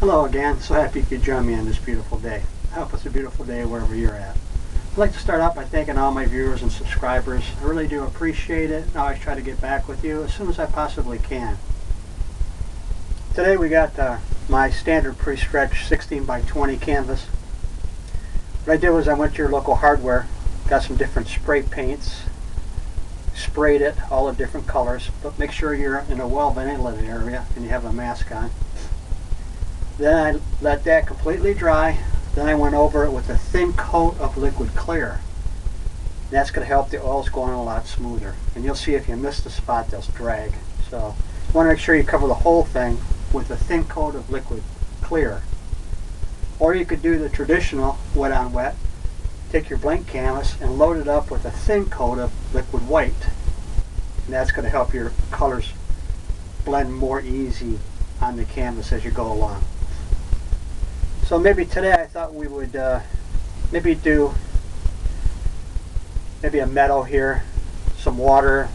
Hello again, so happy you could join me on this beautiful day. I hope it's a beautiful day wherever you're at. I'd like to start out by thanking all my viewers and subscribers. I really do appreciate it. I always try to get back with you as soon as I possibly can. Today we got my standard pre-stretch 16 by 20 canvas. What I did was I went to your local hardware, got some different spray paints, sprayed it all of different colors, but make sure you're in a well ventilated area and you have a mask on. Then I let that completely dry. Then I went over it with a thin coat of liquid clear. That's going to help the oils go on a lot smoother. And you'll see if you miss the spot, they'll drag. So you want to make sure you cover the whole thing with a thin coat of liquid clear. Or you could do the traditional wet on wet. Take your blank canvas and load it up with a thin coat of liquid white. And that's going to help your colors blend more easy on the canvas as you go along. So maybe today I thought we would maybe do a meadow here, some water,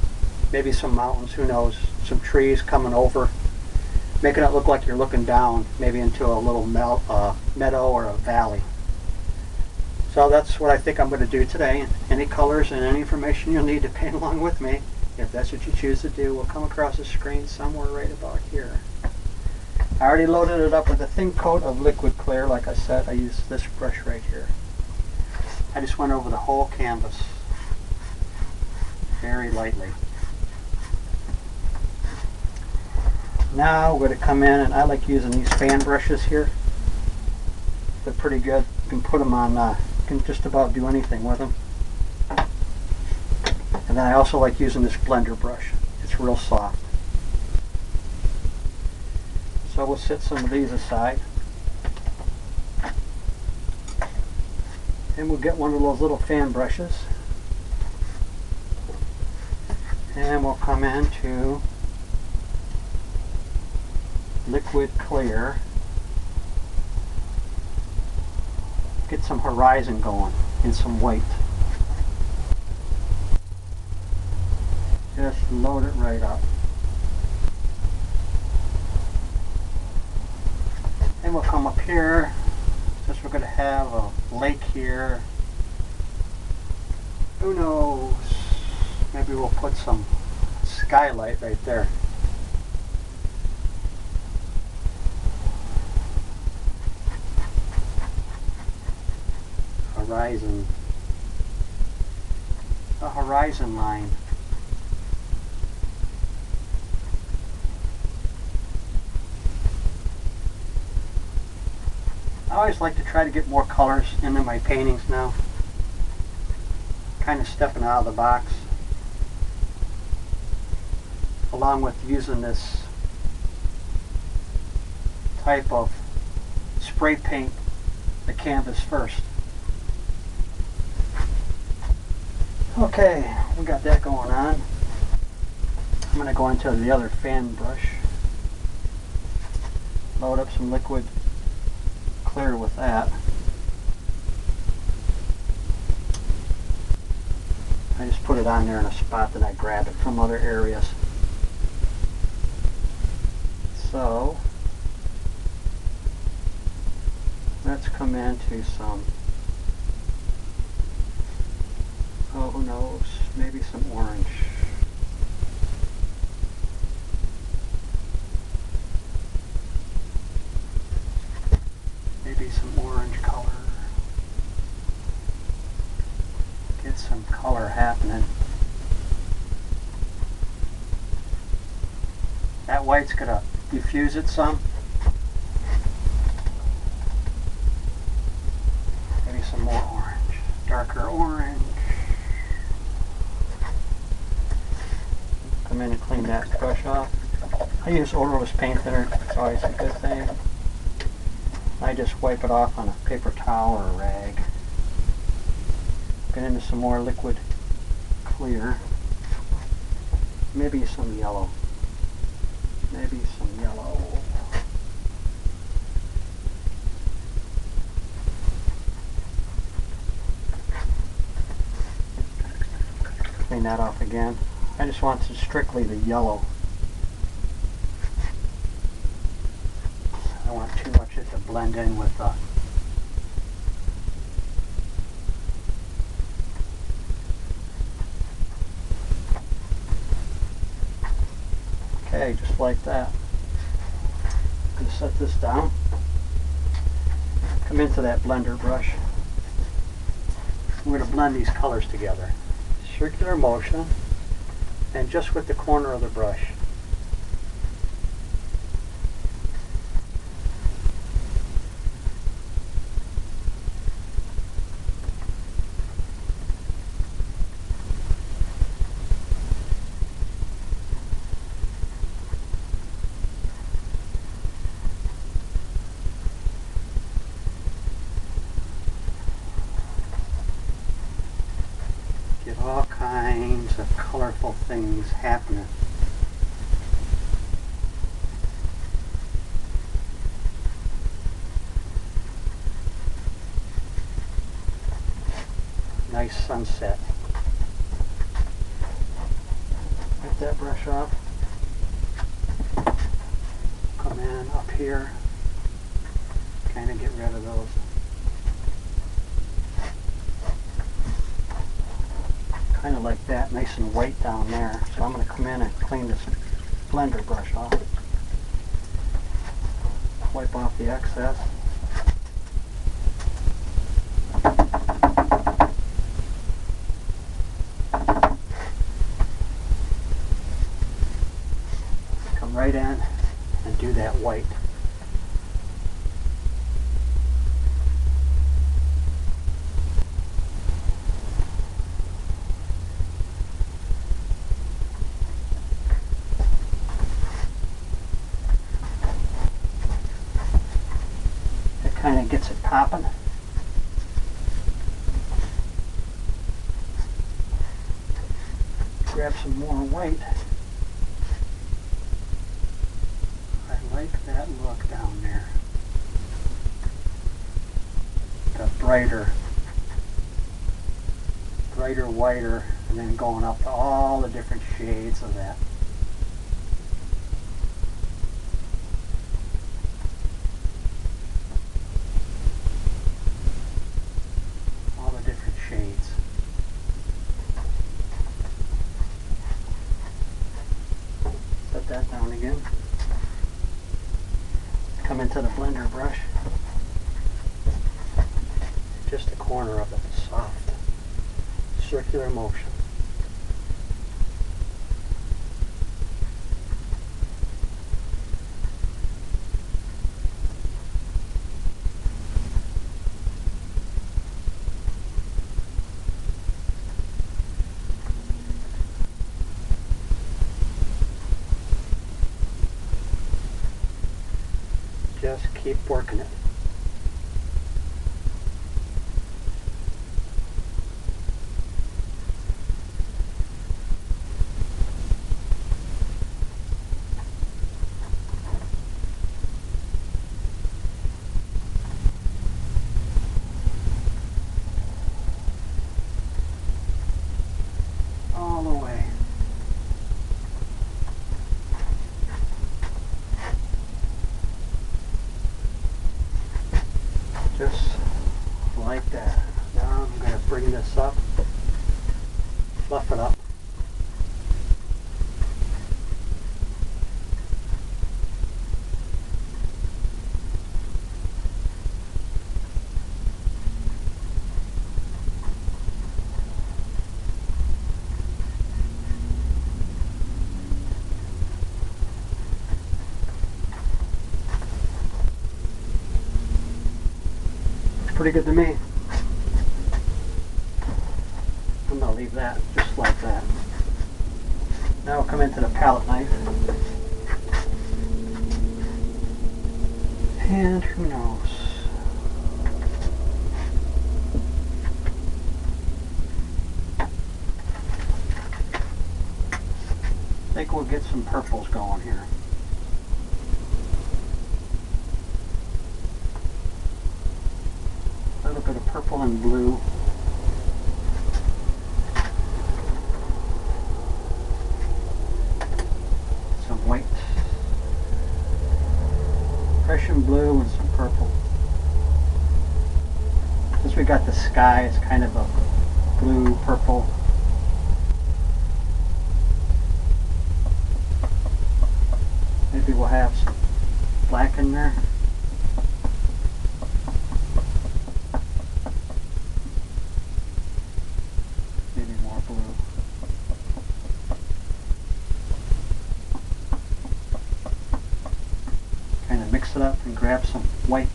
maybe some mountains, who knows, some trees coming over, making it look like you're looking down maybe into a little meadow or a valley. So that's what I think I'm going to do today. Any colors and any information you'll need to paint along with me, if that's what you choose to do, will come across the screen somewhere right about here. I already loaded it up with a thin coat of liquid clear. Like I said, I used this brush right here. I just went over the whole canvas very lightly. Now we're going to come in, and I like using these fan brushes here. They're pretty good. You can put them on, you can just about do anything with them. And then I also like using this blender brush. It's real soft. So we'll set some of these aside. And we'll get one of those little fan brushes. And we'll come into liquid clear. Get some horizon going and some white. Just load it right up. And we'll come up here, since we're going to have a lake here. Who knows? Maybe we'll put some skylight right there. Horizon. A horizon line. I always like to try to get more colors into my paintings now. Kind of stepping out of the box. Along with using this type of spray paint the canvas first. Okay, we got that going on. I'm going to go into the other fan brush. Load up some liquid clear with that. I just put it on there in a spot that I grabbed it from other areas. So let's come into some, oh who knows, maybe some orange. Maybe some orange color. Get some color happening. That white's going to diffuse it some. Maybe some more orange. Darker orange. Come in and clean that brush off. I use odorless paint thinner. It's always a good thing. I just wipe it off on a paper towel or a rag. Get into some more liquid clear. Maybe some yellow. Maybe some yellow. Clean that off again. I just want to strictly the yellow. don't want too much of it to blend in with the okay, just like that. I'm going to set this down. Come into that blender brush. We're going to blend these colors together. Circular motion, and just with the corner of the brush. Get all kinds of colorful things happening. Nice sunset. Get that brush off. Come in up here. Kind of get rid of those. Kind of like that, nice and white down there. So I'm going to come in and clean this blender brush off. Wipe off the excess. Come right in and do that white. Kind of gets it popping. Grab some more white. I like that look down there. The brighter, whiter, and then going up to all the different shades of that. Shades. Set that down again. Come into the blender brush. Just the corner of it, soft, circular motion. Just keep working it. All the way. Just like that. Now I'm going to bring this up, fluff it up. Pretty good to me. I'm going to leave that just like that. Now we'll come into the palette knife. And who knows? I think we'll get some purples going here. A little bit of purple and blue. Some white. Prussian blue. purple. Since we got the sky, it's kind of a blue purple. Maybe we'll have some black in there. Maybe more blue. Kind of mix it up and grab some white.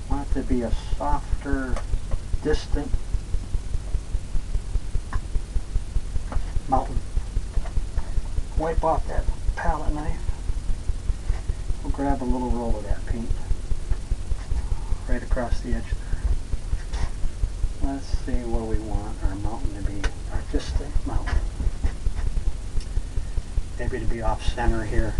Want it to be a softer, distant mountain. Wipe off that palette knife. We'll grab a little roll of that paint right across the edge there. Let's see where we want our mountain to be. Our distant mountain. Maybe to be off center here.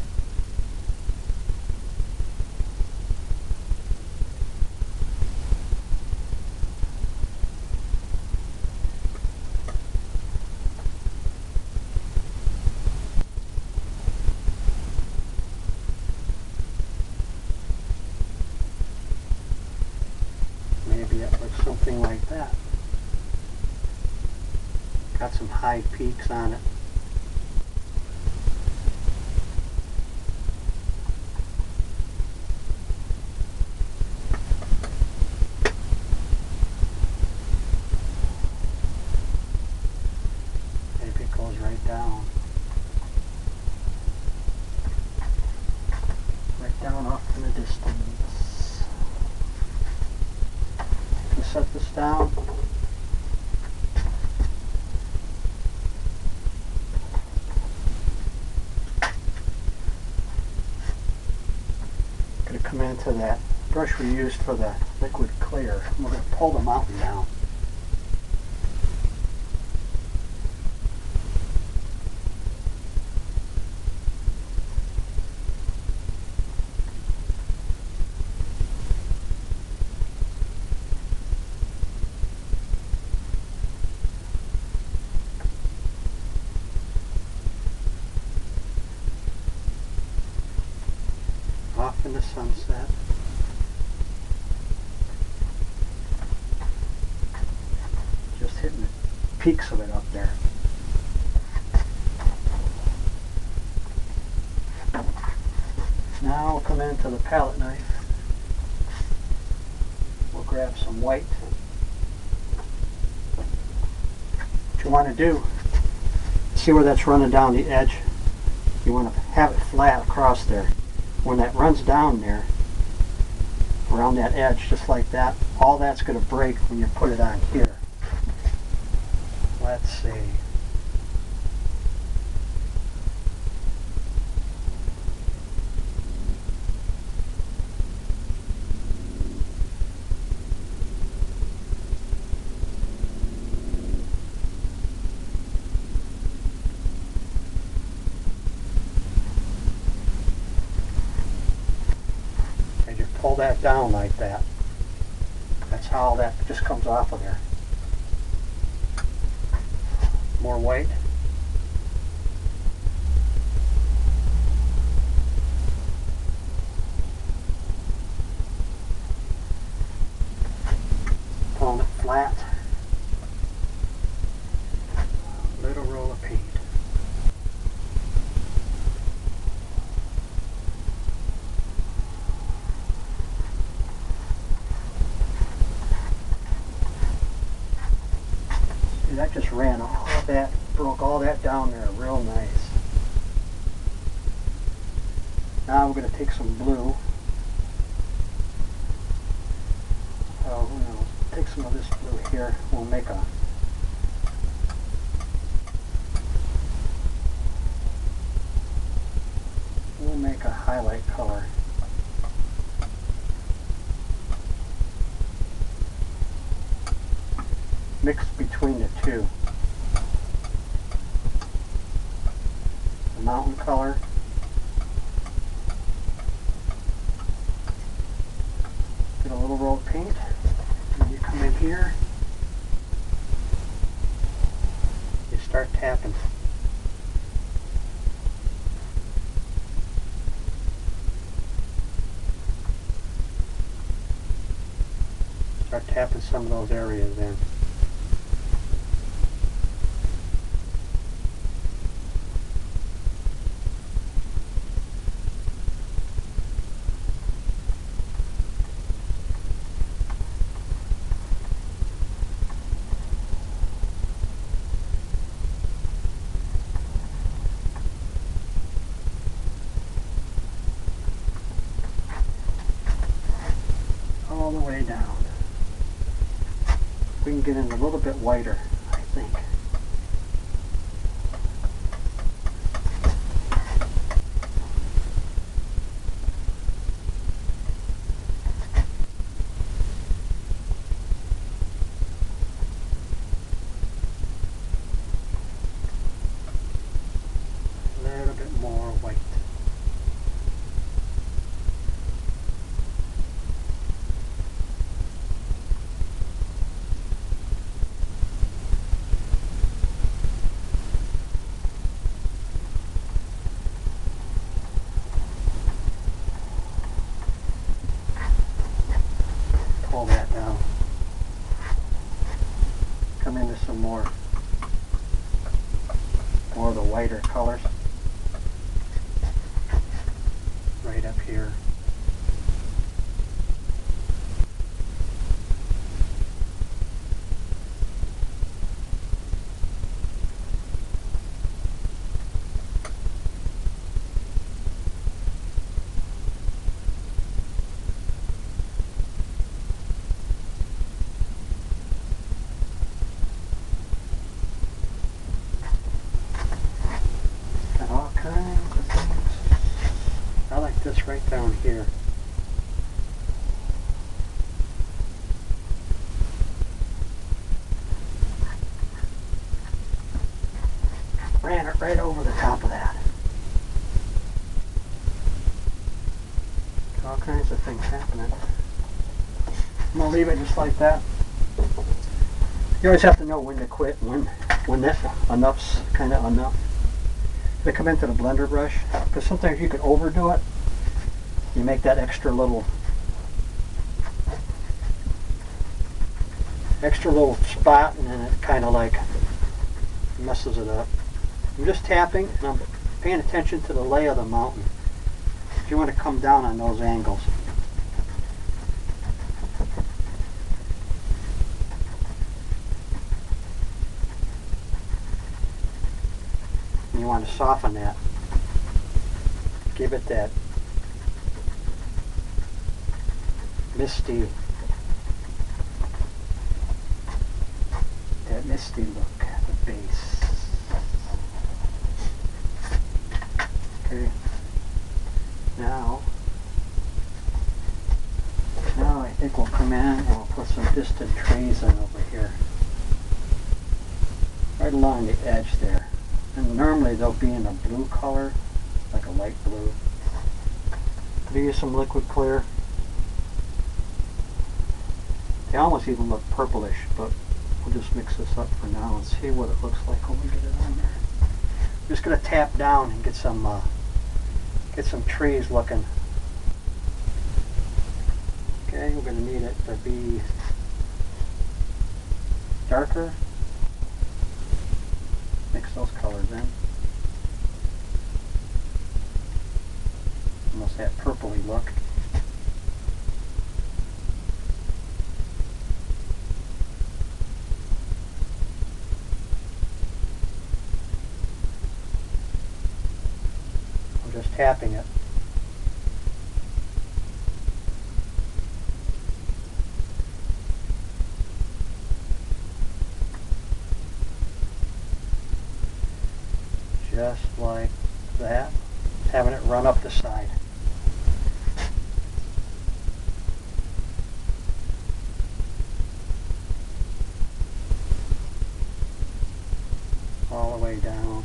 Maybe it looks something like that. Got some high peaks on it. Maybe it goes right down. Right down off in the distance. Set this down. Going to come into that brush we used for the liquid clear. We're going to pull the mountain down. Off in the sunset. Just hitting the peaks of it up there. Now we'll come into the palette knife. We'll grab some white. What you want to do, see where that's running down the edge? You want to have it flat across there. When that runs down there, around that edge, just like that, all that's going to break when you put it on here. Let's see. Pull that down like that. That's how that just comes off of there. More white. Pulling it flat. Little roll of paint. That just ran all of that, broke all that down there real nice. Now we're going to take some blue. We're going to take some of this blue here. We'll make a highlight color. Mix between the two. The mountain color. Get a little roll of paint. And you come in here. You start tapping. start tapping some of those areas in. All the way down. We can get in a little bit whiter, I think. A little bit more white. Pull that down. Come into some more of the whiter colors. Right up here. Got all kinds of things. I like this right down here. Ran it right over the top of that. Got all kinds of things happening. I'm gonna leave it just like that. You always have to know when to quit, when this enough's kind of enough. To come into the blender brush, because sometimes you can overdo it. You make that extra little spot, and then it kind of like messes it up. I'm just tapping, and I'm paying attention to the lay of the mountain. You want to come down on those angles. You want to soften that. Give it that misty look at the base. Okay. Now I think we'll come in and we'll put some distant trees in over here. Right along the edge there. And normally they'll be in a blue color, like a light blue. Could use some liquid clear. They almost even look purplish, but we'll just mix this up for now and see what it looks like when we get it on there. I'm just going to tap down and get some trees looking. Okay, we're going to need it to be darker. Mix those colors in. Almost that purpley look. I'm just tapping it. Just like that, having it run up the side. All the way down.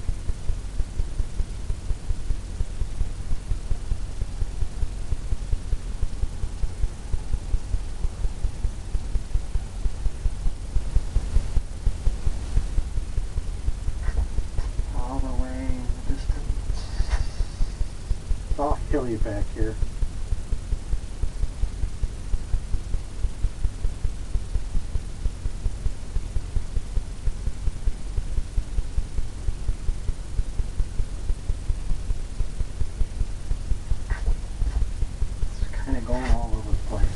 Hilly back here. kind of going all over the place.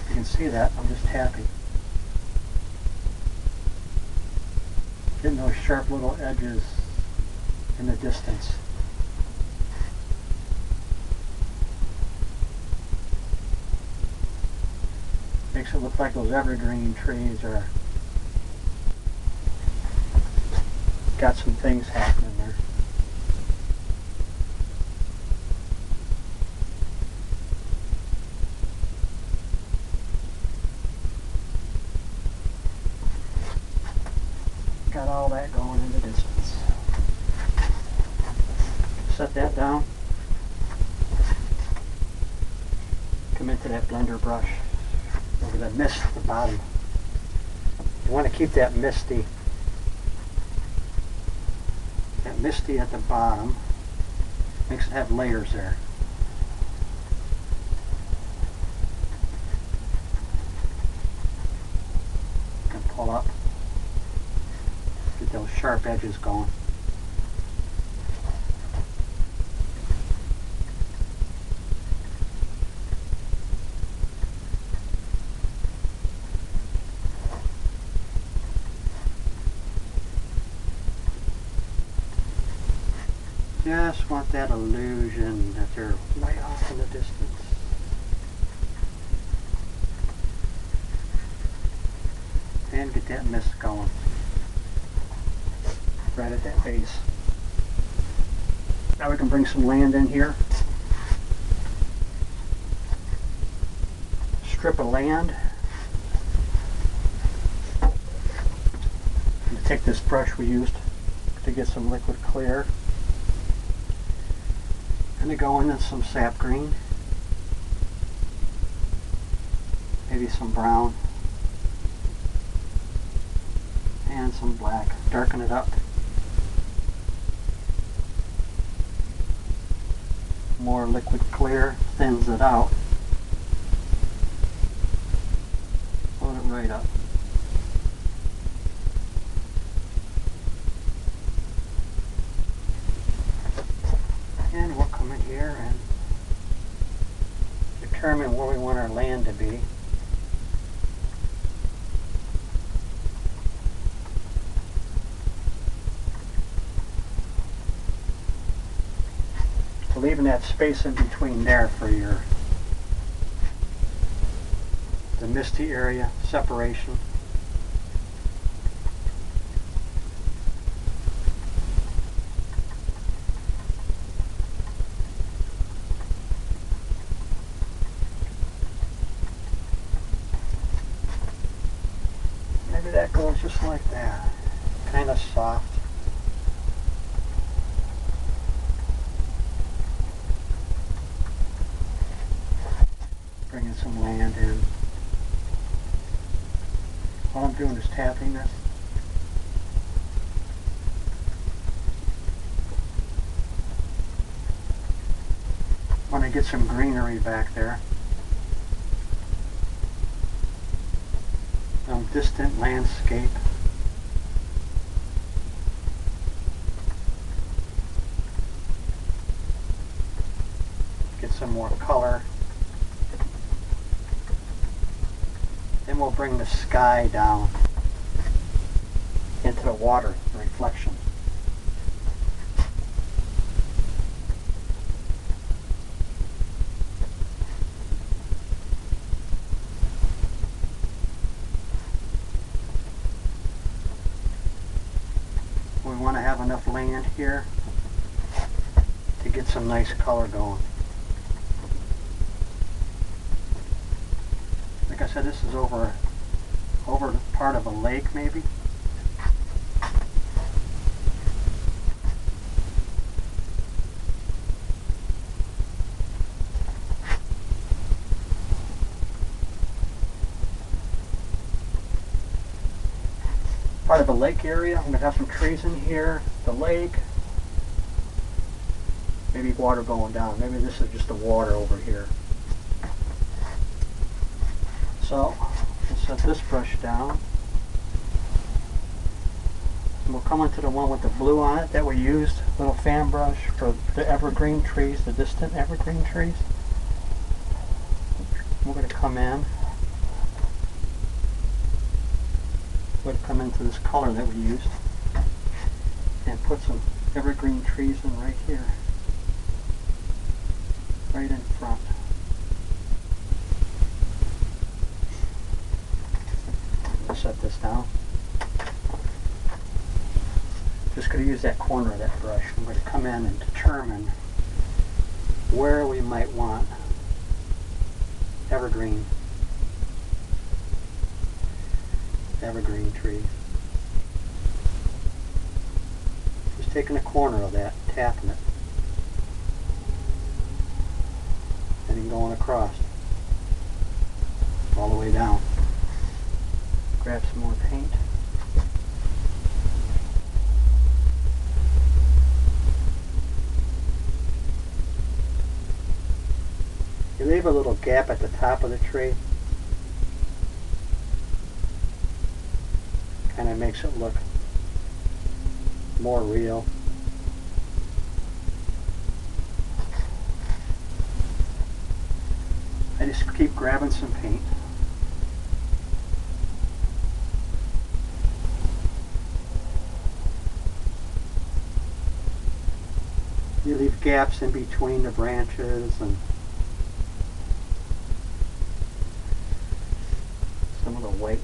You can see that, I'm just tapping. Getting those sharp little edges in the distance. Makes it look like those evergreen trees are got some things happening there. Got all that going in the distance. Set that down. Come into that blender brush. Over the mist at the bottom. You want to keep that misty at the bottom. Makes it have layers there. You can pull up. Get those sharp edges going. Just want that illusion that they're way off in the distance. And get that mist going. Right at that base. Now we can bring some land in here. Strip of land. I'm going to take this brush we used to get some liquid clear. I'm going to go into some sap green, maybe some brown, and some black. Darken it up. More liquid clear thins it out. Load it right up. And we'll come in here and determine where we want our land to be. So leaving that space in between there for the misty area separation. Maybe that goes just like that, kind of soft. Bringing some land in. All I'm doing is tapping this. Want to get some greenery back there. Some distant landscape. Get some more color. Then we'll bring the sky down into the water, the reflection. We want to have enough land here to get some nice color going. Like I said, this is over part of a lake maybe. Part of a lake area. I'm going to have some trees in here. The lake. Maybe water going down. Maybe this is just the water over here. So, we'll set this brush down. And we'll come into the one with the blue on it that we used, little fan brush for the evergreen trees, the distant evergreen trees. We're going to come in. We're going to come into this color that we used and put some evergreen trees in right here, right in front. Set this down. Just going to use that corner of that brush. I'm going to come in and determine where we might want evergreen tree. Just taking a corner of that, tapping it, and then going across all the way down. Grab some more paint. You leave a little gap at the top of the tree. Kind of makes it look more real. I just keep grabbing some paint. You leave gaps in between the branches and some of the white.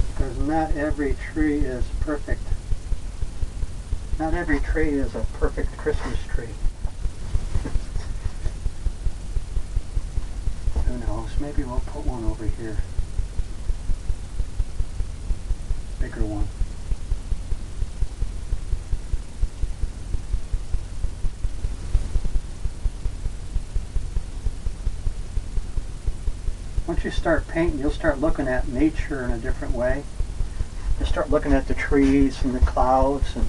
Because not every tree is perfect. Not every tree is a perfect Christmas tree. Who knows? Maybe we'll put one over here. Bigger one. Once you start painting, you'll start looking at nature in a different way. You'll start looking at the trees and the clouds and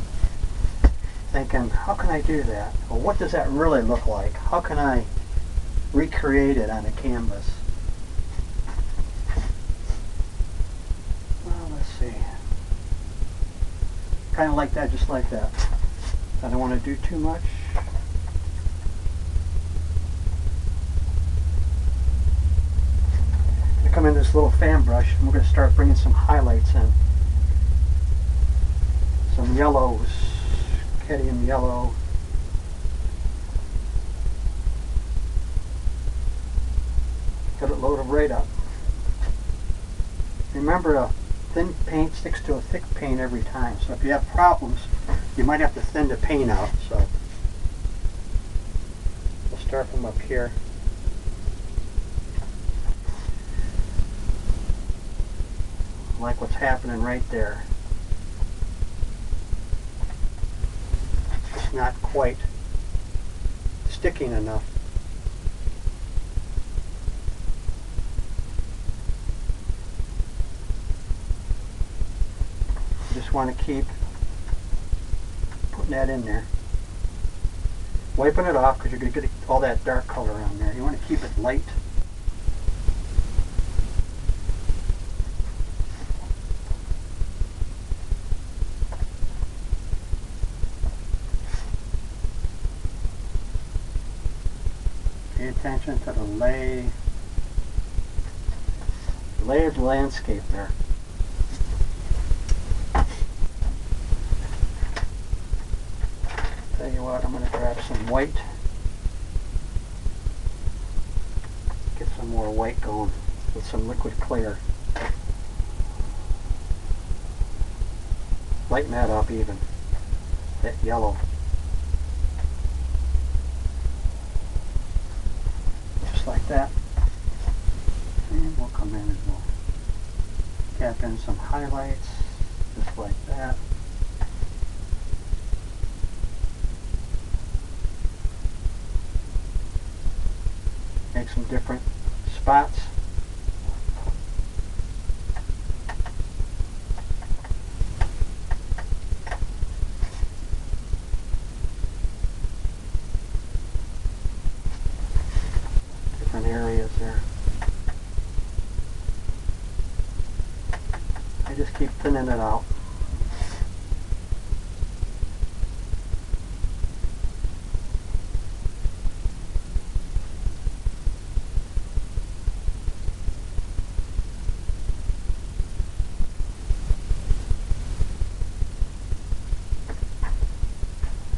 thinking, how can I do that? Or what does that really look like? How can I recreate it on a canvas? Well, let's see. Kind of like that, just like that. I don't want to do too much. I'm going to come in this little fan brush and we're going to start bringing some highlights in. Some yellows. Cadmium yellow. Got it loaded right up. Remember, a thin paint sticks to a thick paint every time. So if you have problems, you might have to thin the paint out. So we'll start from up here. Like what's happening right there. Not quite sticking enough. Just want to keep putting that in there. Wiping it off because you're going to get all that dark color on there. You want to keep it light. Pay attention to the lay of the landscape there. Tell you what, I'm going to grab some white. Get some more white going with some liquid clear. Lighten that up even. That yellow. Like that, and we'll come in and we'll tap in some highlights just like that. make some different spots. Different areas there. I just keep thinning it out.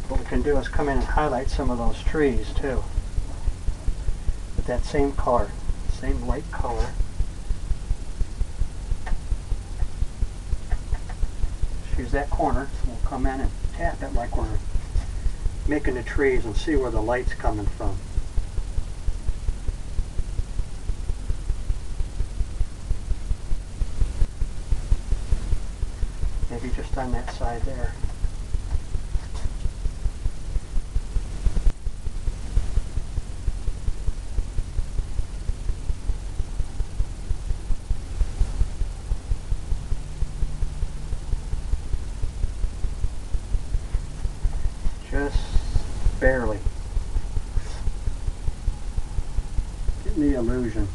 What we can do is come in and highlight some of those trees too with that same color, same light color. Just use that corner. We'll come in and tap it like we're making the trees and see where the light's coming from. Maybe just on that side there. Just barely. Getting the illusion.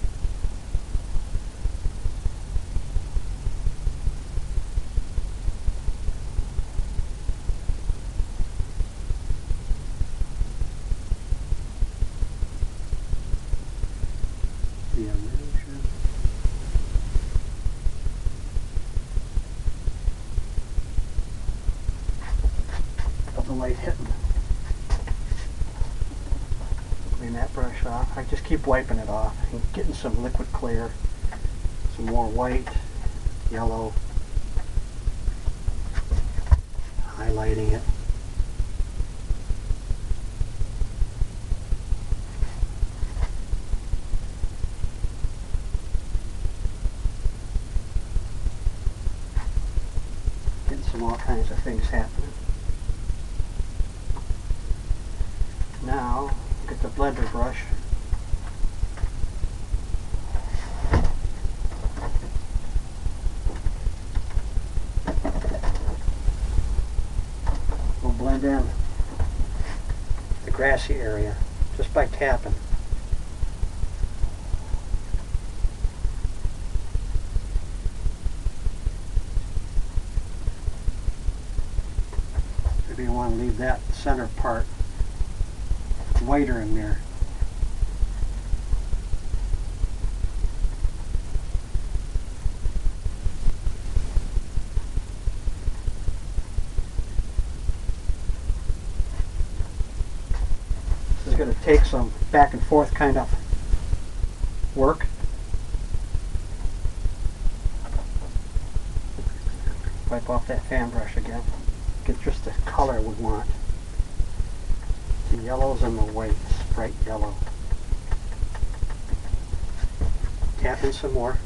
The illusion. Of the light hitting. Clean that brush off. I just keep wiping it off and getting some liquid clear, some more white, yellow, highlighting it. Getting some all kinds of things happening. Now, get the blender brush. We'll blend in the grassy area just by tapping. Maybe you want to leave that center part whiter in there. This is going to take some back and forth kind of work. Wipe off that fan brush again. Get just the color we want. The yellows and the whites, bright yellow. Tap in some more.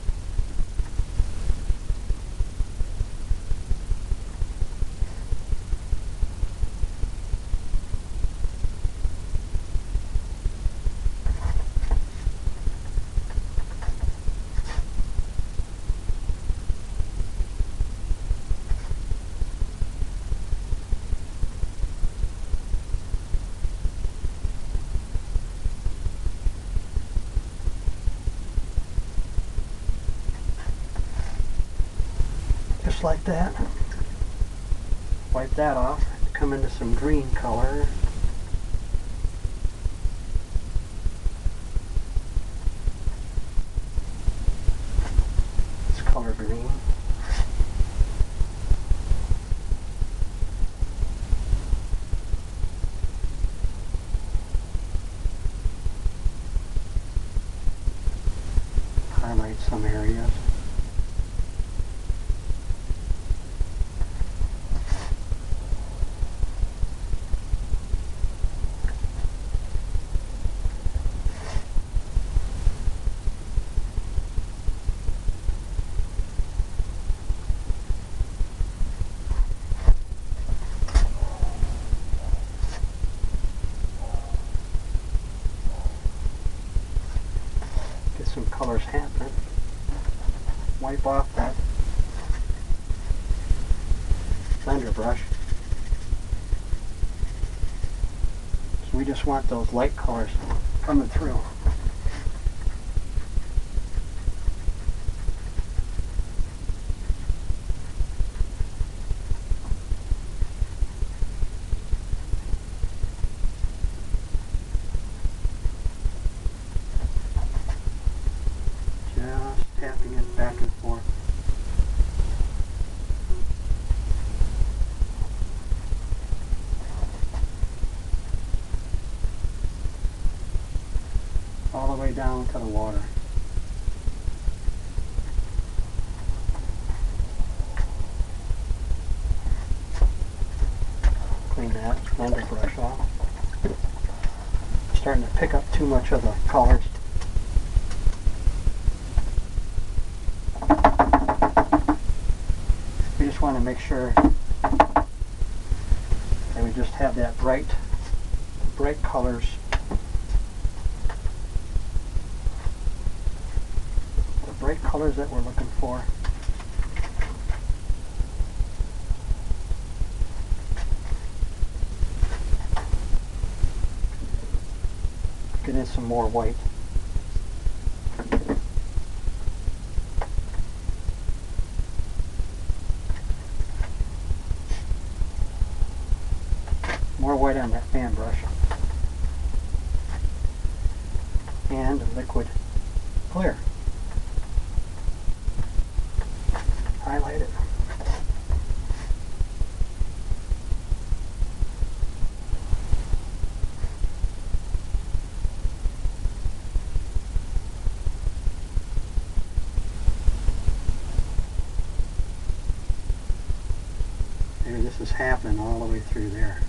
Just like that. Wipe that off. Come into some green color. It's color green. Highlight some areas. colors happening. Wipe off that blender brush. So we just want those light colors coming through. Just tapping it back and forth. All the way down to the water. Clean that blender brush off. Starting to pick up too much of the colors. We just want to make sure that we just have that bright colors. The bright colors that we're looking for. Get in some more white. More white on that fan brush. And liquid clear. Highlight it. Maybe this is happening all the way through there.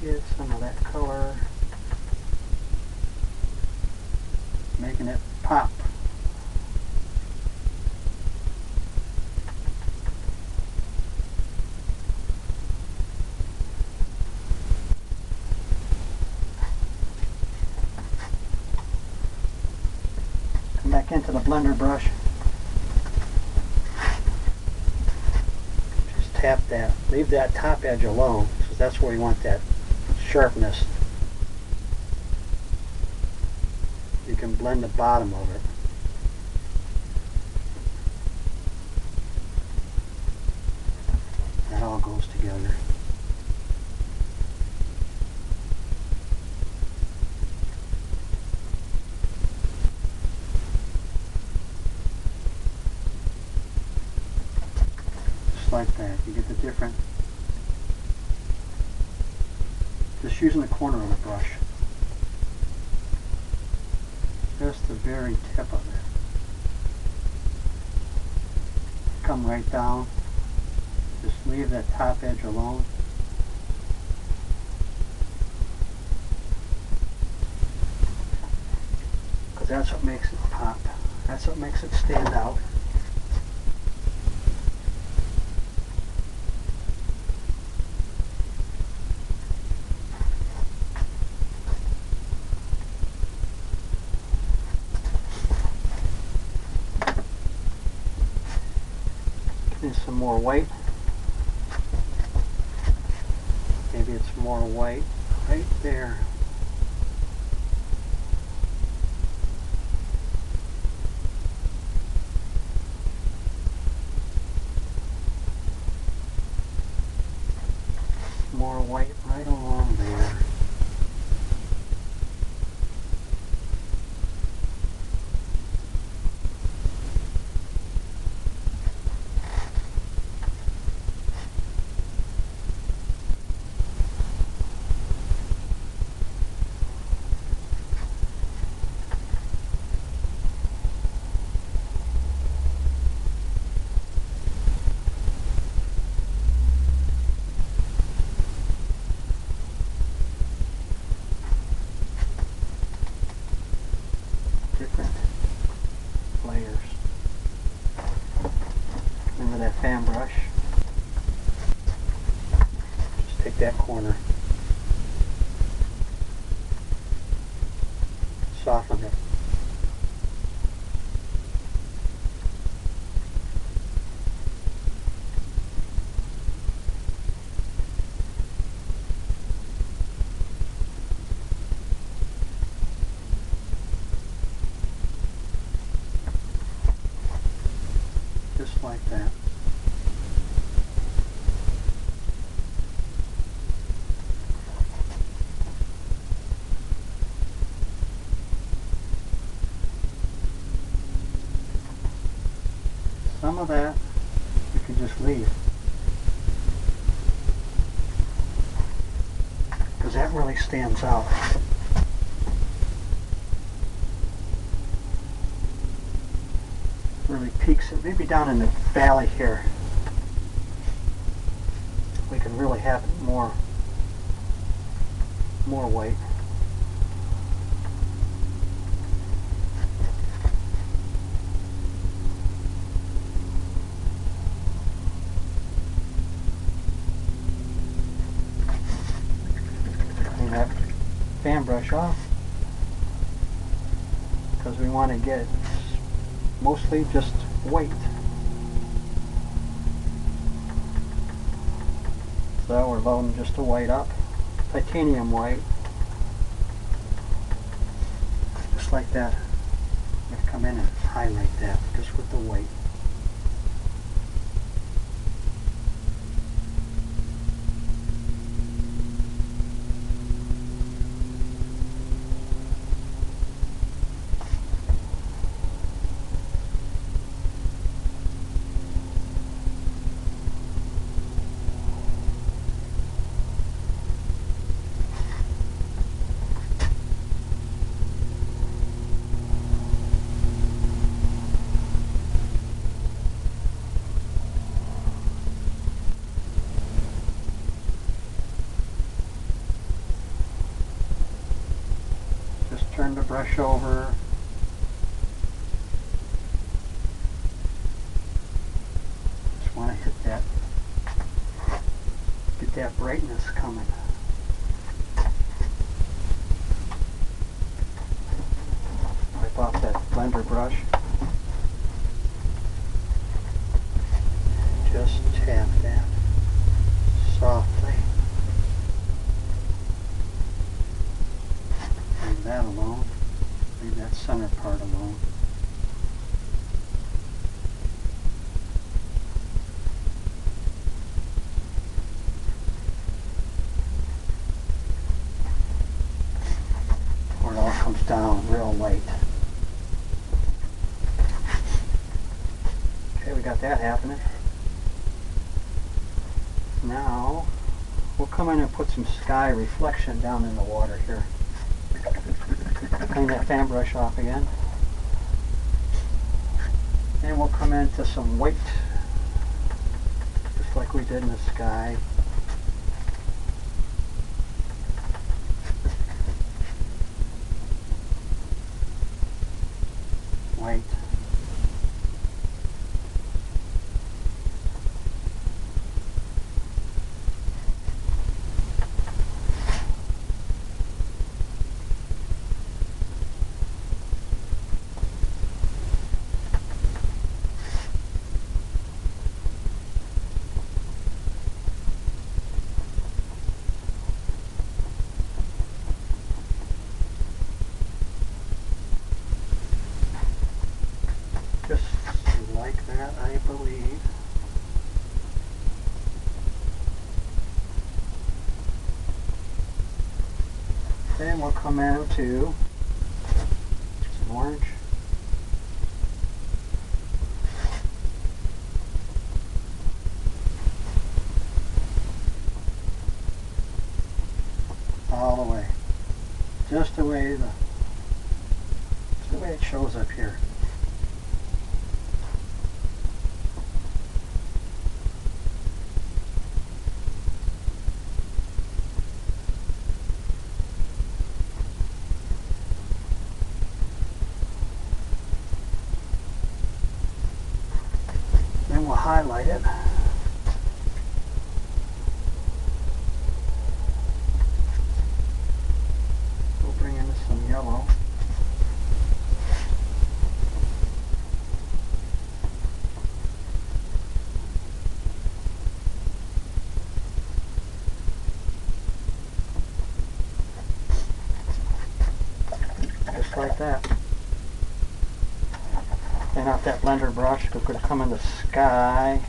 Get some of that color, making it pop. Come back into the blender brush. Just tap that. Leave that top edge alone, because that's where you want that sharpness. You can blend the bottom of it. That all goes together. Just like that. You get the different. Just using the corner of the brush. Just the very tip of it. Come right down. Just leave that top edge alone. Because that's what makes it pop. That's what makes it stand out. Some more white. Maybe it's more white right there. More white right along there. fan brush. Just take that corner, soften it. Just like that. Some of that you can just leave, because that really stands out. Really peaks it. Maybe down in the valley here we can really have it more white. Clean that fan brush off, because we want to get it mostly just white. So we're loading just the white up, titanium white, just like that. I'm going to come in and highlight that just with the white. Just turn the brush over. Just want to hit that, get that brightness coming. Wipe off that blender brush. Just tap that softly. Leave that alone. Leave that center part alone. Where it all comes down real light. Okay, we got that happening. Now we'll come in and put some sky reflection down in the water here. Clean that fan brush off again. And we'll come into some white, just like we did in the sky. White. Just like that, I believe. Then we'll come into some orange. All the way. Just the way it shows up here. Then we'll highlight it. We'll bring in some yellow. Just like that. Clean out that blender brush because we're going to come in the sky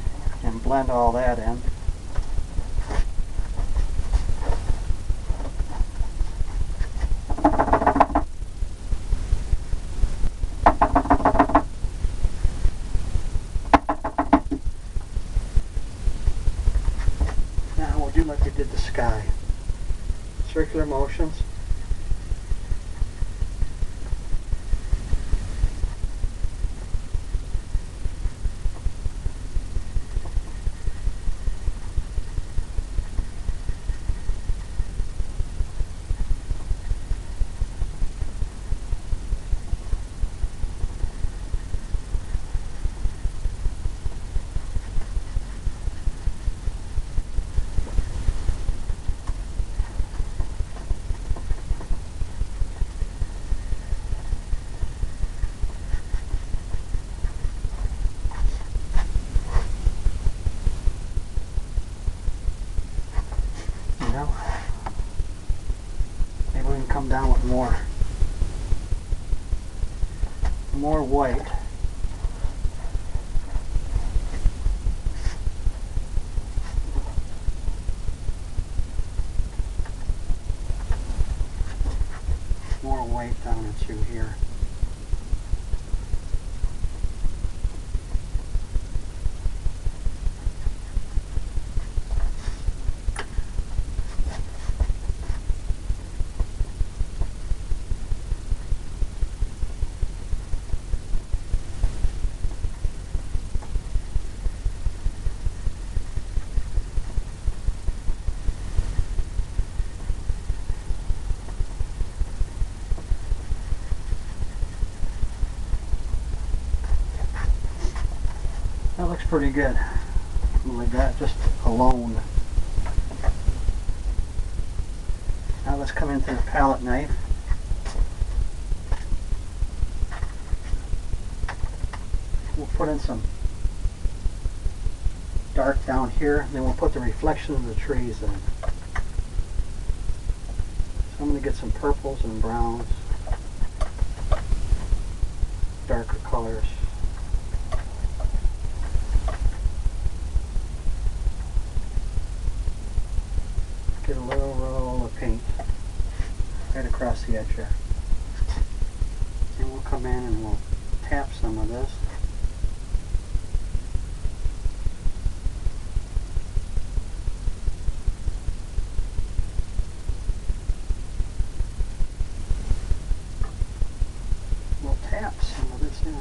and blend all that in. Now we'll do like we did the sky. Circular motions. Maybe we can come down with more white. More white down into here. That looks pretty good. Like that, just alone. Now let's come into the palette knife. We'll put in some dark down here, then we'll put the reflection of the trees in. So I'm going to get some purples and browns, darker colors. Get a little roll of paint right across the edge there. And we'll come in and we'll tap some of this. We'll tap some of this in.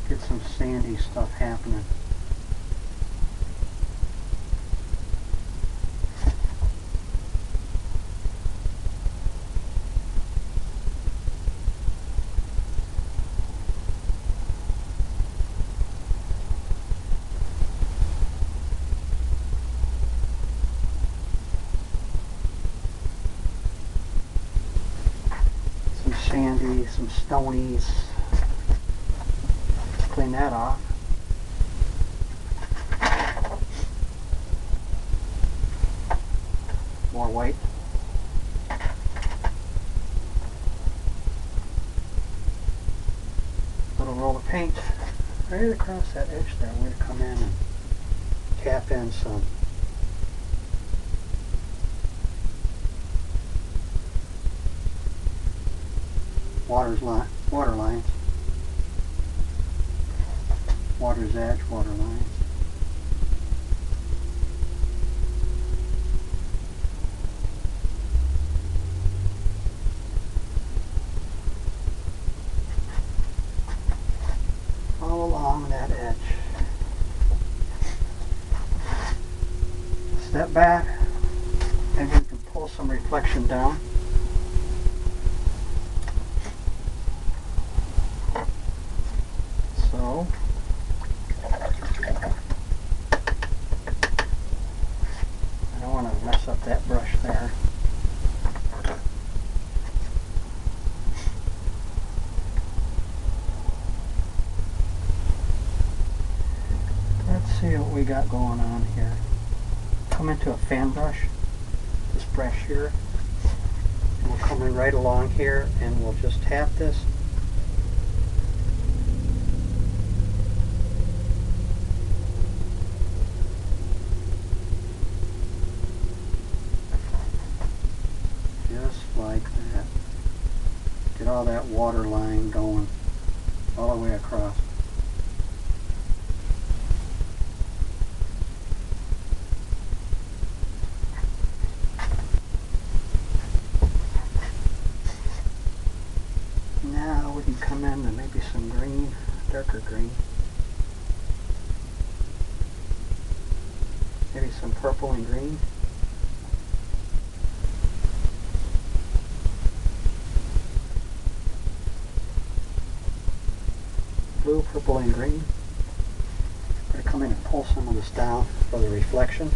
Get some sandy stuff happening. Some sandy, some stonies. Clean that off. More white. Little roll of paint right across that edge there. We're going to come in and tap in some water lines. Water's edge, water lines. not bad. Maybe we can pull some reflection down. So, I don't want to mess up that brush there. Let's see what we got going on here. Come into a fan brush, this brush here. And we'll come in right along here and we'll just tap this. Just like that. Get all that water line going all the way across. Now we can come in to maybe some green, darker green. Maybe some purple and green. Blue, purple, and green. I'm going to come in and pull some of this down for the reflection.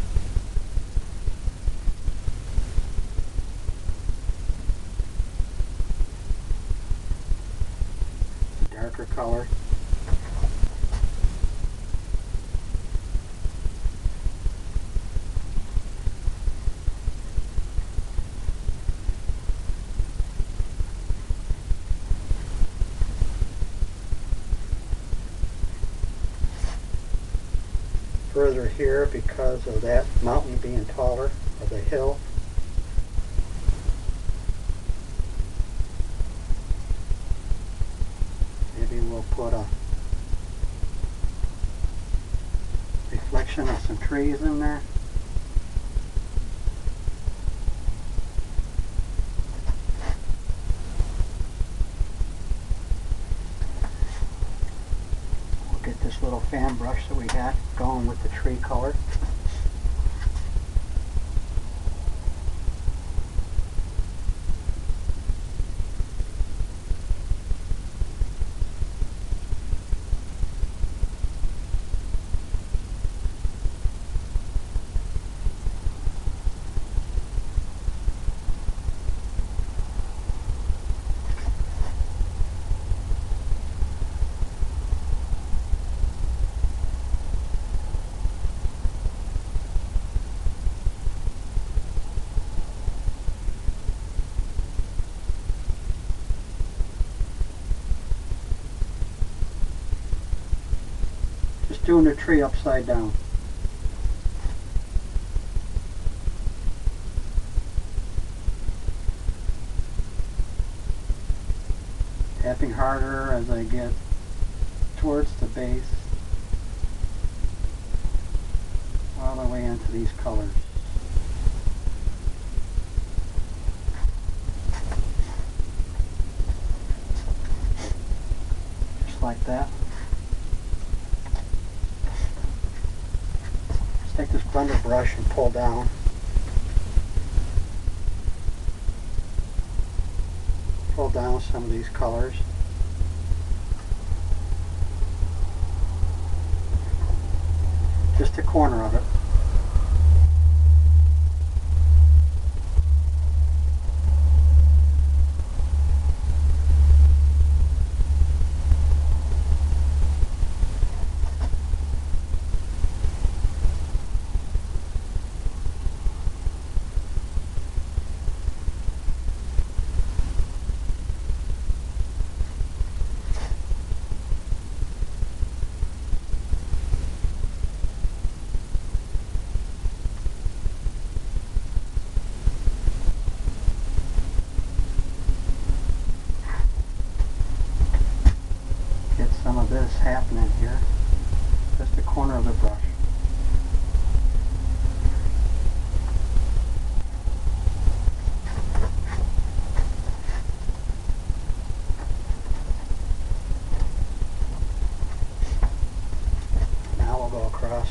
Darker color. Further here, because of that mountain being taller, or the hill, maybe we'll put a reflection of some trees in there. We'll get this little fan brush that we got going with the tree color. Just doing the tree upside down. Tapping harder as I get towards the base, all the way into these colors. Just like that. Let's take this blender brush and pull down. Pull down some of these colors. Just the corner of it. Some of this happening here, just the corner of the brush. Now we'll go across.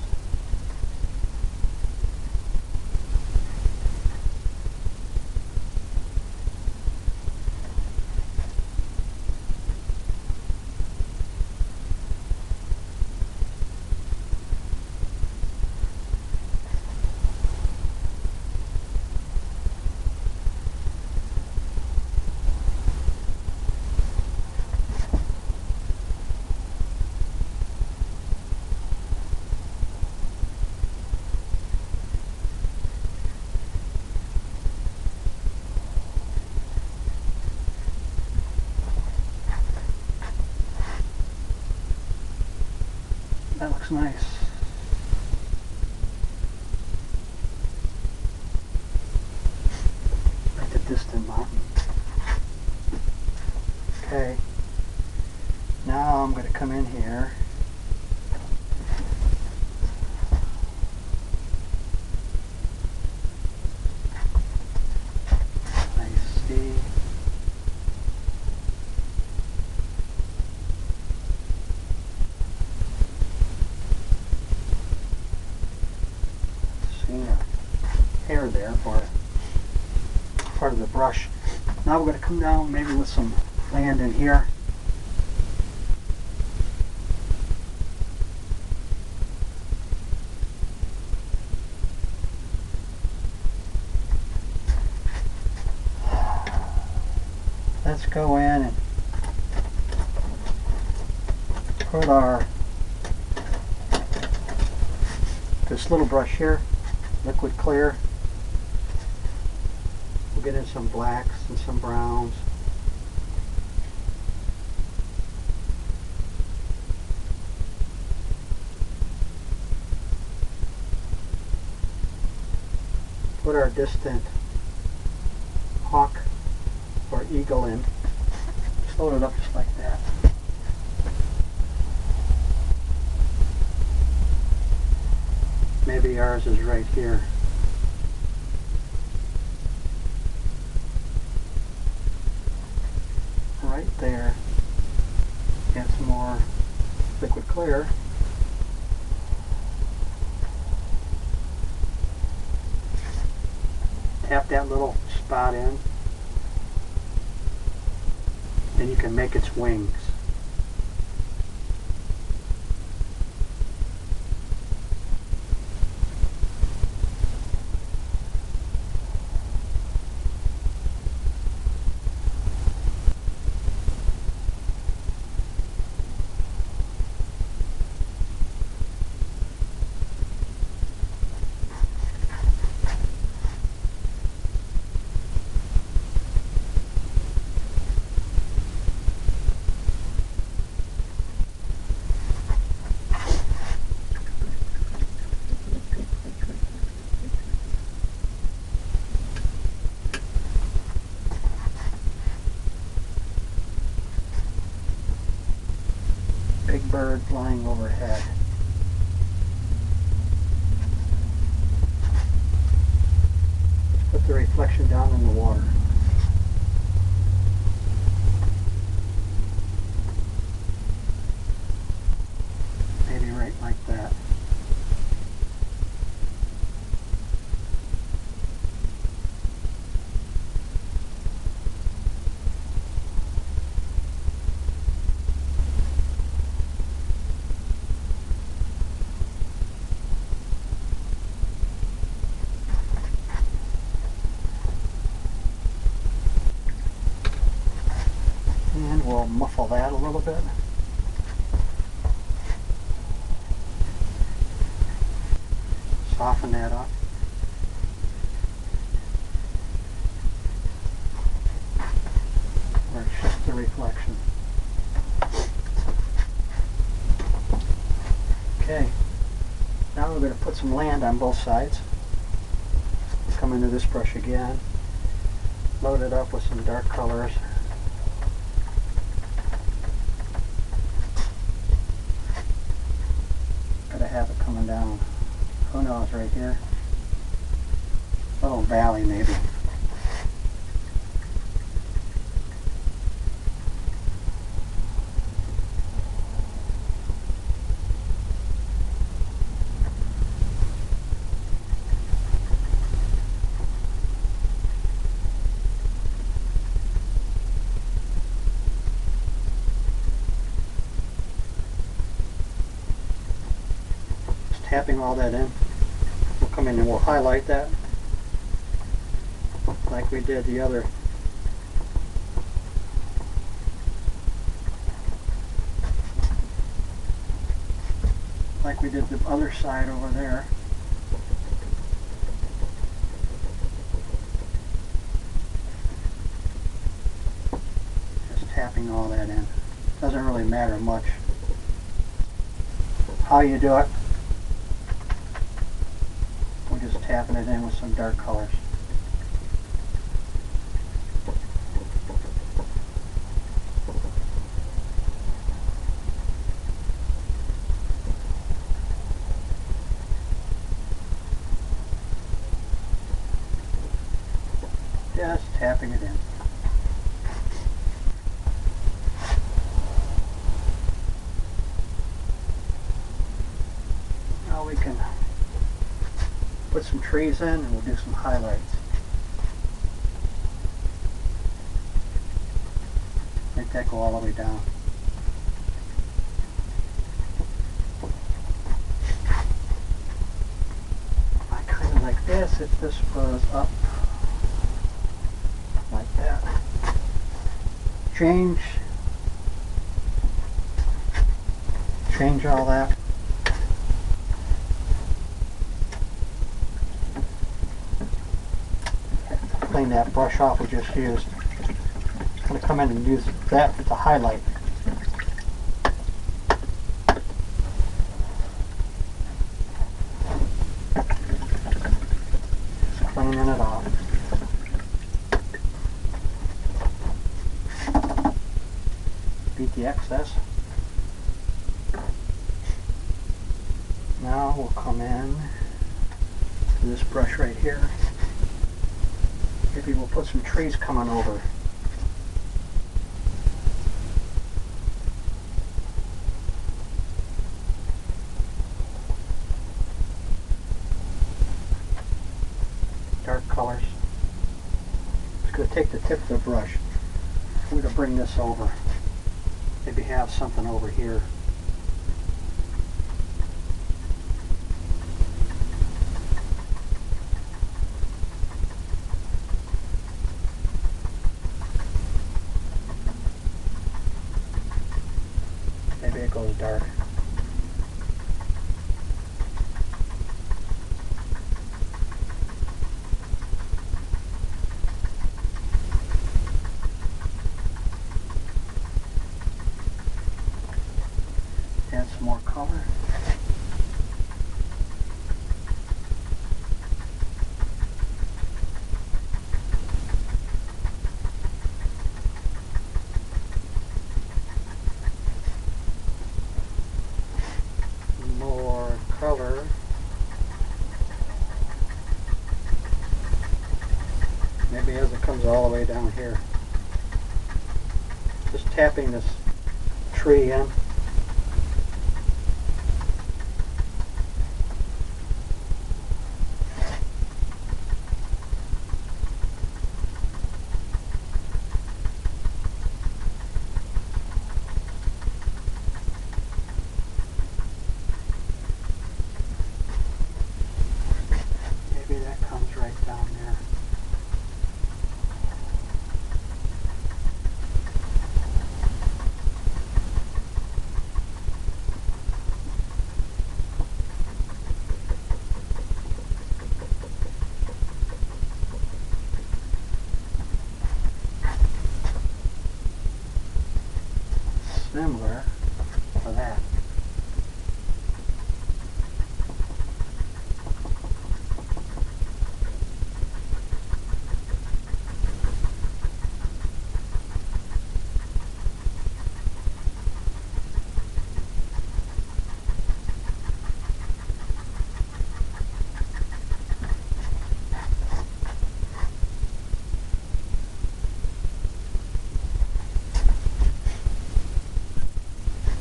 nice. Like the distant mountain. Okay. Now I'm going to come in here. I see. See a hair there, or part of the brush. Now we're going to come down maybe with some land in here. Let's go in and put this little brush here, liquid clear. We'll get in some blacks and some browns. Put our distant hawk or eagle in. Just load it up just like that. Maybe ours is right here. Right there. Get some more liquid clear. Tap that little spot in. Then you can make its wings. Big bird flying overhead. Put the reflection down in the water. Maybe right like that. And we'll muffle that a little bit. Soften that up. Where it's just the reflection. Okay. Now we're going to put some land on both sides. Come into this brush again. Load it up with some dark colors. Gotta have it coming down. Who knows, right here? Little valley maybe. Tapping all that in. We'll come in and we'll highlight that like we did the other. Like we did the other side over there. Just tapping all that in. Doesn't really matter much how you do it. We're just tapping it in with some dark colors. Just tapping it in. Now we can put some trees in and we'll do some highlights. Make that go all the way down. I kind of like this if this was up like that. Change all that. Clean that brush off we just used. I'm going to come in and use that as a highlight. Just cleaning it off. Beat the excess. Now we'll come in to this brush right here. Maybe we'll put some trees coming over. Dark colors. Just going to take the tip of the brush. We're going to bring this over. Maybe have something over here. Maybe it goes dark. Add some more color. More color. Maybe as it comes all the way down here. Just tapping this tree in. Maybe that comes right down there. Similar to that.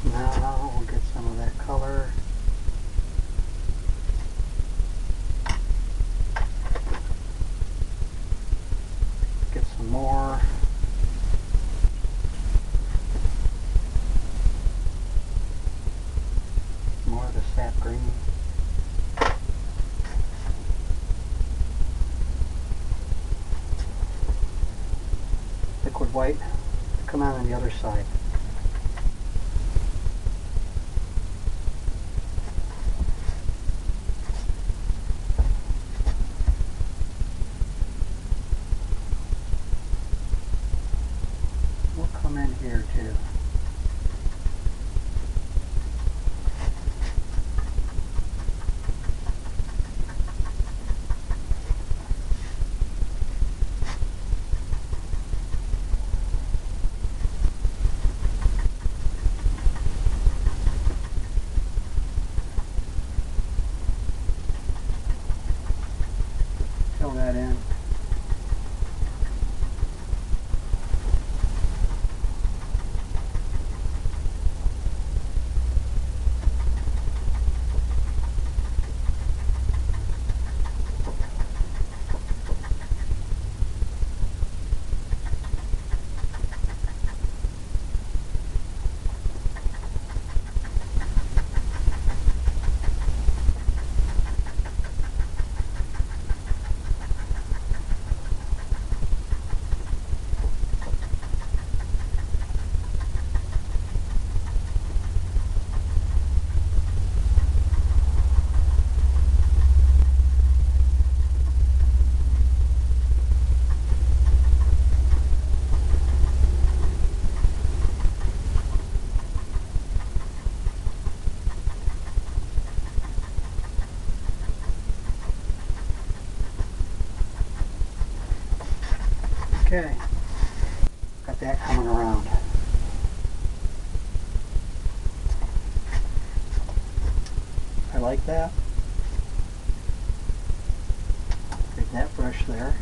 Now we'll get some of that color. Get some more. More of the sap green. Liquid white. Come out on the other side. We'll come in here too. that in. Okay, got that coming around. I like that. Take that brush there.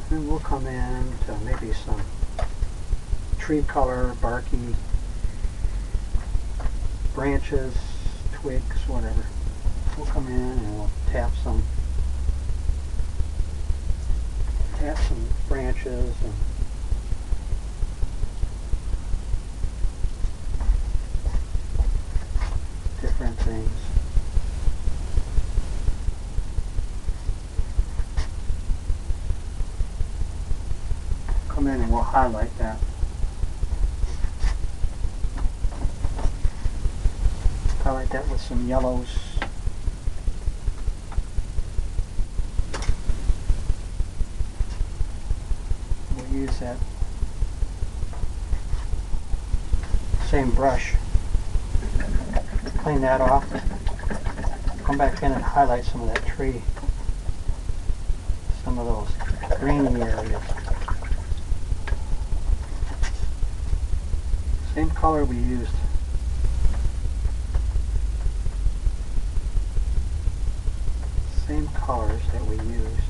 And we'll come in to maybe some tree color, barky branches, twigs, whatever. We'll come in and we'll tap some branches and different things. Come in and we'll highlight that. Highlight that with some yellows. Use that same brush, clean that off, come back in and highlight some of that tree, some of those greeny areas. Same color we used. Same colors that we used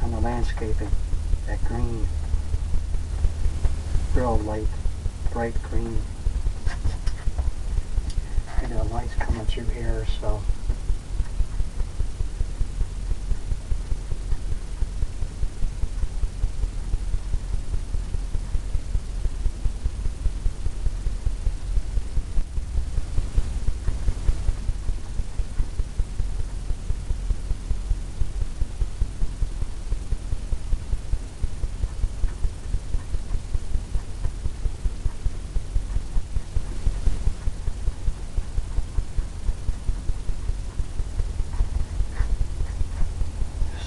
on the landscaping. That green, real light, bright green. Maybe the light's coming through here, so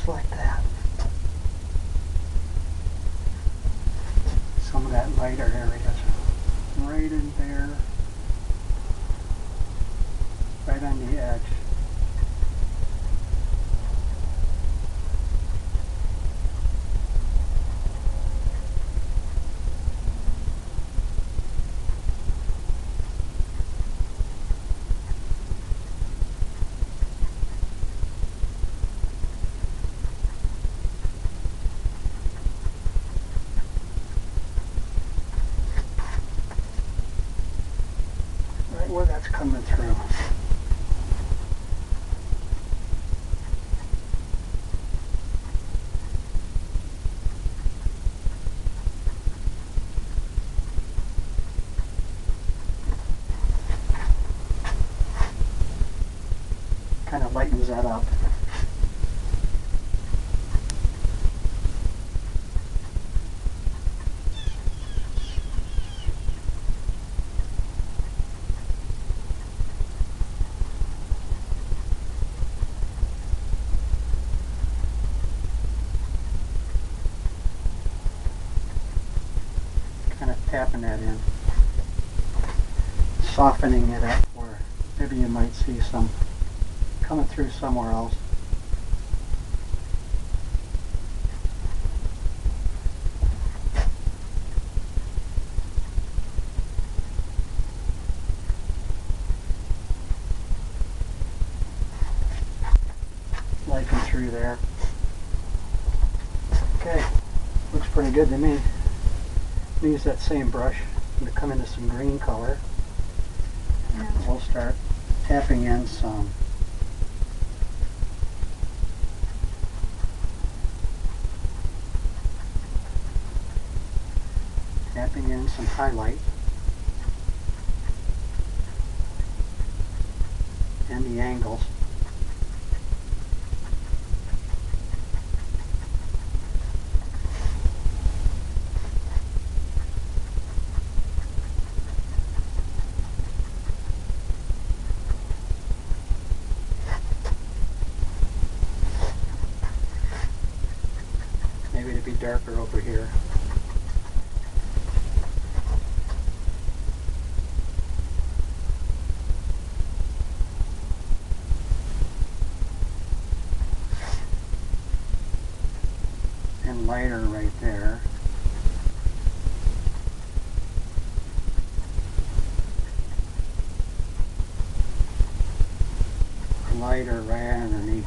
like that. Some of that lighter areas right in there, right on the edge. Where that's coming through. Kind of lightens that up. Tapping that in, softening it up where maybe you might see some coming through somewhere else. seeping through there. Okay, looks pretty good to me. I'll use that same brush to come into some green color. And we'll start tapping in some highlight and the angles. Maybe to be darker over here. And lighter right there. Lighter right underneath.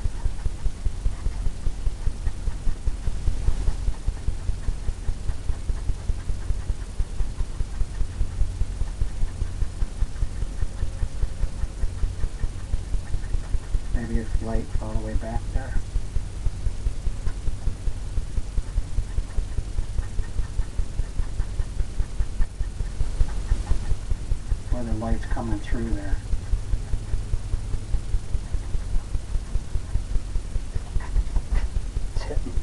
Maybe it's light all the way back there. Where the light's coming through there. It's hitting.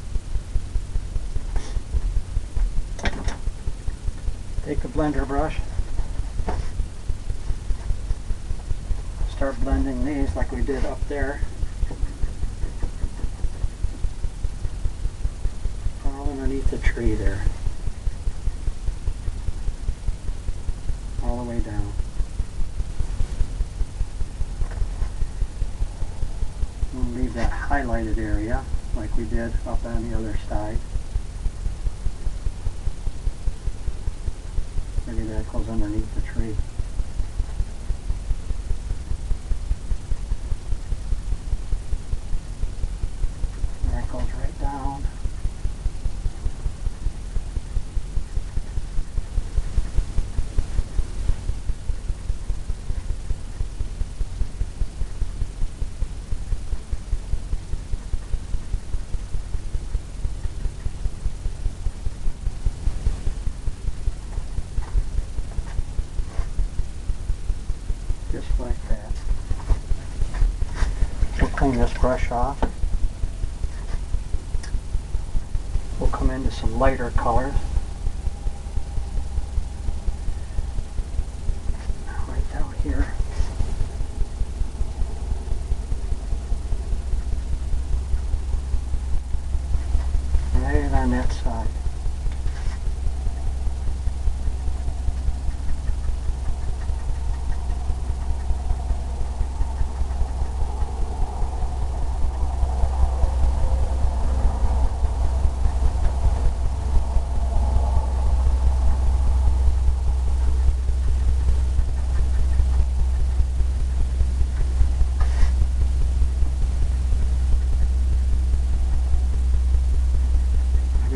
Take a blender brush. Start blending these like we did up there. All underneath the tree there. All the way down. We'll leave that highlighted area like we did up on the other side. Maybe that goes underneath the tree. That goes right down. Just like that. We'll clean this brush off. We'll come into some lighter colors. Right down here. Right on that side.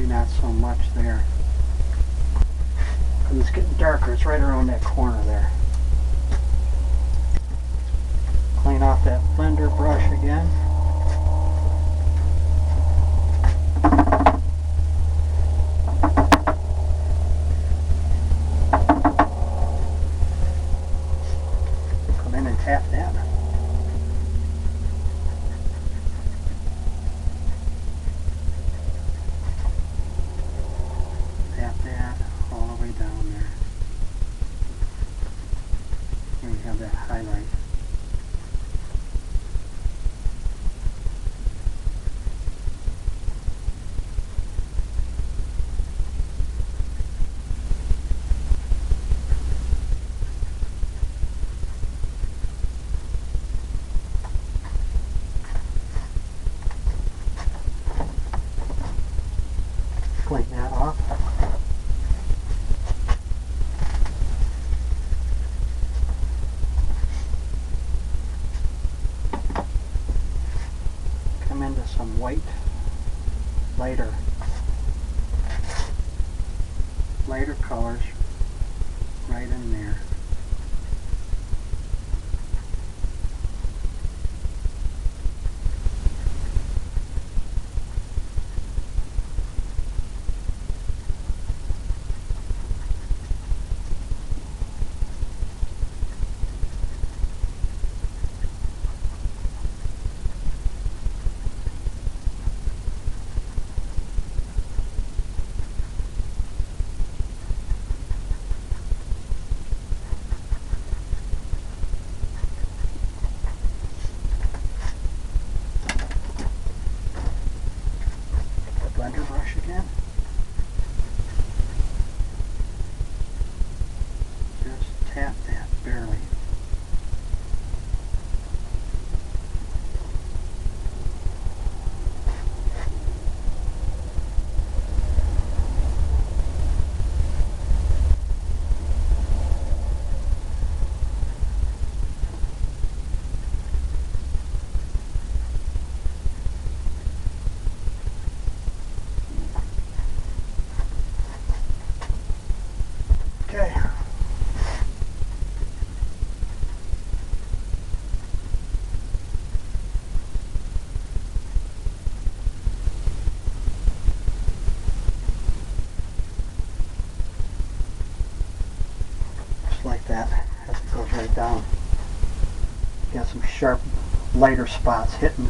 Not so much there, because it's getting darker. It's right around that corner there. Clean off that blender brush again. Come in and tap that. All the way down there. And we have that highlight. come into some white, lighter colors right in there. Blender brush again. Just tap that barely. Okay. Just like that, as it goes right down. Got some sharp, lighter spots hitting.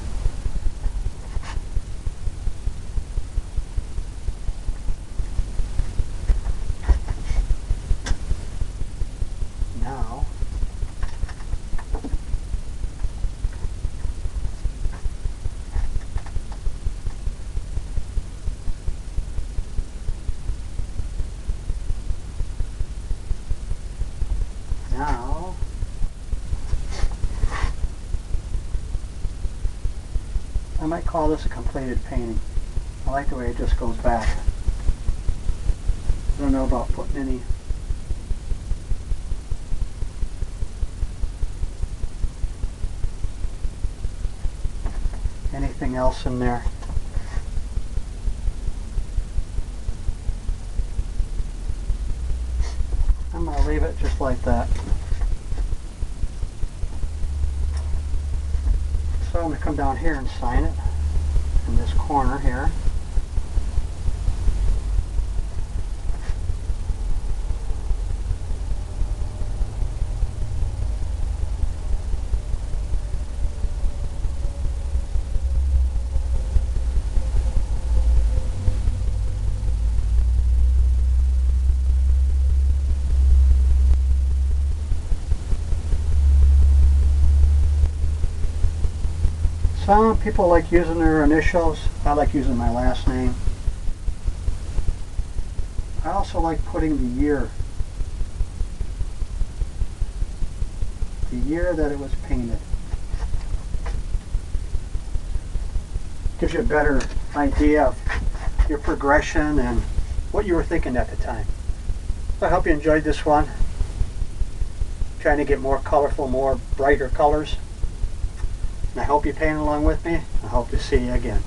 Now, I might call this a completed painting. I like the way it just goes back. I don't know about putting anything else in there. I'm going to leave it just like that. So I'm going to come down here and sign it in this corner here. Some people like using their initials. I like using my last name. I also like putting the year that it was painted. Gives you a better idea of your progression and what you were thinking at the time. So I hope you enjoyed this one. Trying to get more colorful, more brighter colors. And I hope you paint along with me. I hope to see you again.